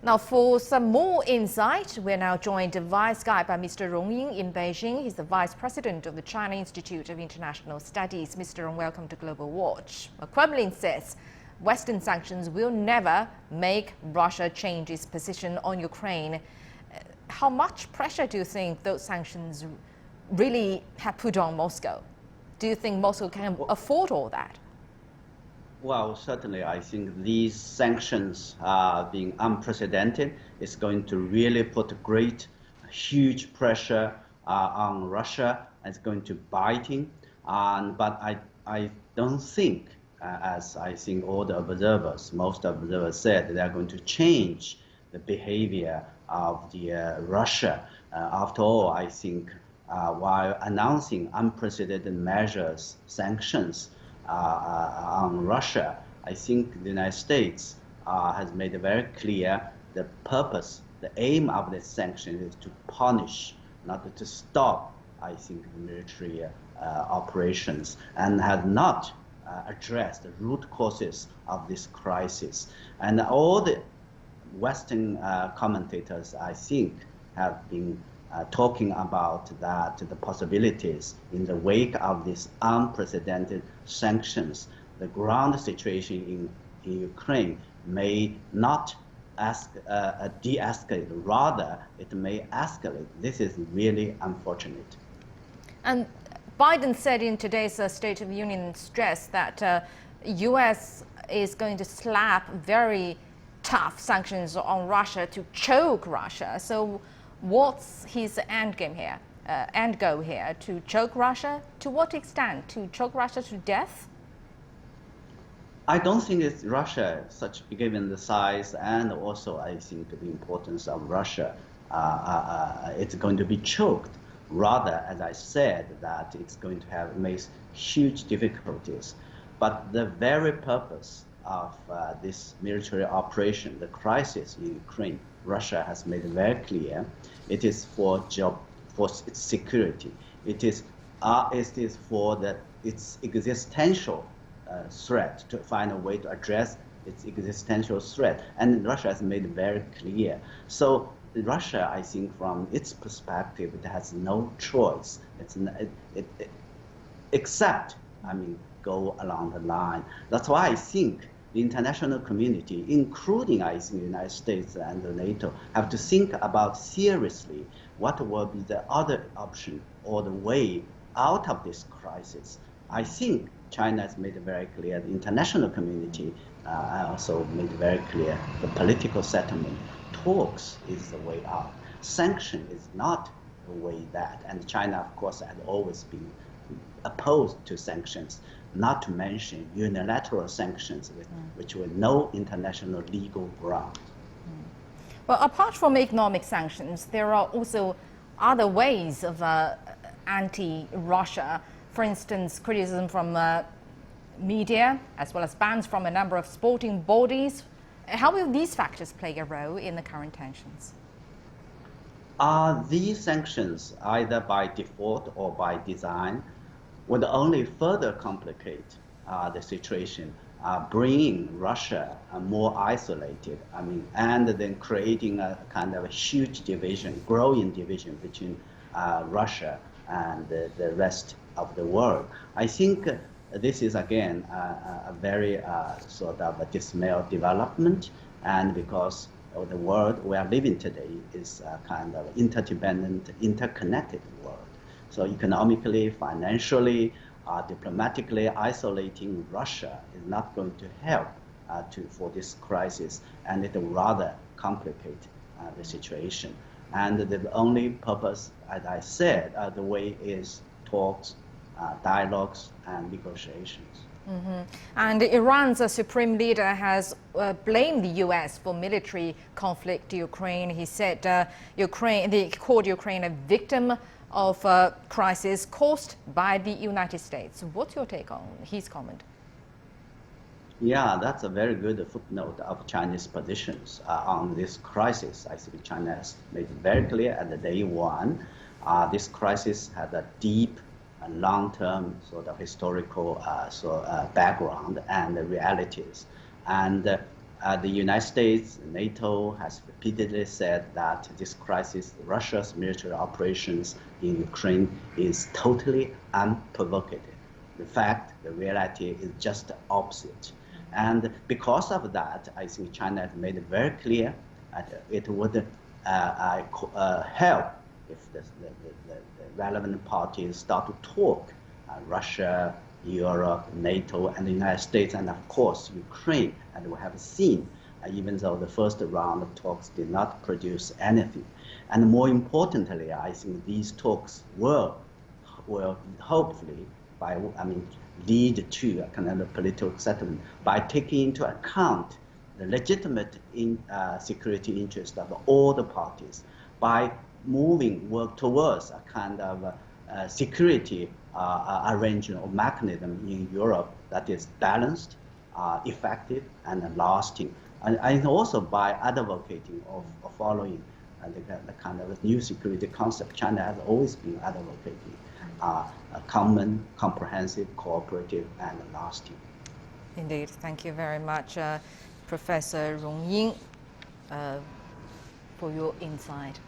Now, for some more insight, we're now joined via Skype by Mr. Rong Ying in Beijing. He's the Vice President of the China Institute of International Studies. Mr. Rong, welcome to Global Watch. Well, Kremlin says Western sanctions will never make Russia change its position on Ukraine. How much pressure do you think those sanctions really have put on Moscow? Do you think Moscow can afford all that? Well, certainly, I think these sanctions being unprecedented is going to really put huge pressure on Russia. It's going to biting, but I don't think, as I think all the observers, most observers said, they are going to change the behavior of the Russia. After all, I think while announcing unprecedented measures, sanctions, on Russia, I think the United States has made it very clear the purpose, the aim of the sanctions is to punish, not to stop, I think, the military operations, and has not addressed the root causes of this crisis. And all the Western commentators, I think, have been talking about that the possibilities in the wake of these unprecedented sanctions, the ground situation in Ukraine may not de-escalate, rather it may escalate. This is really unfortunate. And Biden said in today's State of the Union address that U.S. is going to slap very tough sanctions on Russia to choke Russia. So what's his end goal here? To choke Russia? To what extent? To choke Russia to death? I don't think it's Russia, given the size and also I think the importance of Russia, it's going to be choked. Rather, as I said, that it's going to make huge difficulties. But the very purpose of this military operation, the crisis in Ukraine, Russia has made it very clear. It is for its security. It is for its existential threat, to find a way to address its existential threat. And Russia has made it very clear. So Russia, I think, from its perspective, it has no choice. Except, go along the line. That's why I think the international community, including, I think, the United States and the NATO, have to think about seriously what will be the other option or the way out of this crisis. I think China has made it very clear, the international community also made it very clear, the political settlement, talks is the way out. Sanction is not the way that, and China, of course, had always been opposed to sanctions, not to mention unilateral sanctions, which were no international legal ground. Well, apart from economic sanctions, there are also other ways of anti-Russia. For instance, criticism from media, as well as bans from a number of sporting bodies. How will these factors play a role in the current tensions? These sanctions, either by default or by design, would only further complicate the situation, bringing Russia more isolated, and then creating a kind of a huge division, growing division between Russia and the rest of the world. I think this is, again, a very sort of a dismal development, and because the world we are living today is a kind of interdependent, interconnected world. So economically, financially, diplomatically, isolating Russia is not going to help for this crisis, and it will rather complicate the situation. And the only purpose, as I said, the way is talks, dialogues, and negotiations. Mm-hmm. And Iran's supreme leader has blamed the U.S. for military conflict in Ukraine. He said they called Ukraine a victim of a crisis caused by the United States. What's your take on his comment? Yeah, that's a very good footnote of Chinese positions on this crisis. I think China has made it very clear at the day one, this crisis had a deep and long-term sort of historical background and realities. And The United States, NATO has repeatedly said that this crisis, Russia's military operations in Ukraine, is totally unprovoked. In fact, the reality is just the opposite. And because of that, I think China has made it very clear that it would help if the relevant parties start to talk, Russia, Europe, NATO, and the United States, and of course Ukraine. And we have seen, even though the first round of talks did not produce anything. And more importantly, I think these talks will hopefully lead to a kind of political settlement by taking into account the legitimate security interest of all the parties, by work towards a kind of security arrangement or mechanism in Europe that is balanced, effective, and lasting. And also by advocating of following the kind of new security concept China has always been advocating, a common, comprehensive, cooperative, and lasting. Indeed. Thank you very much, Professor Rong Ying, for your insight.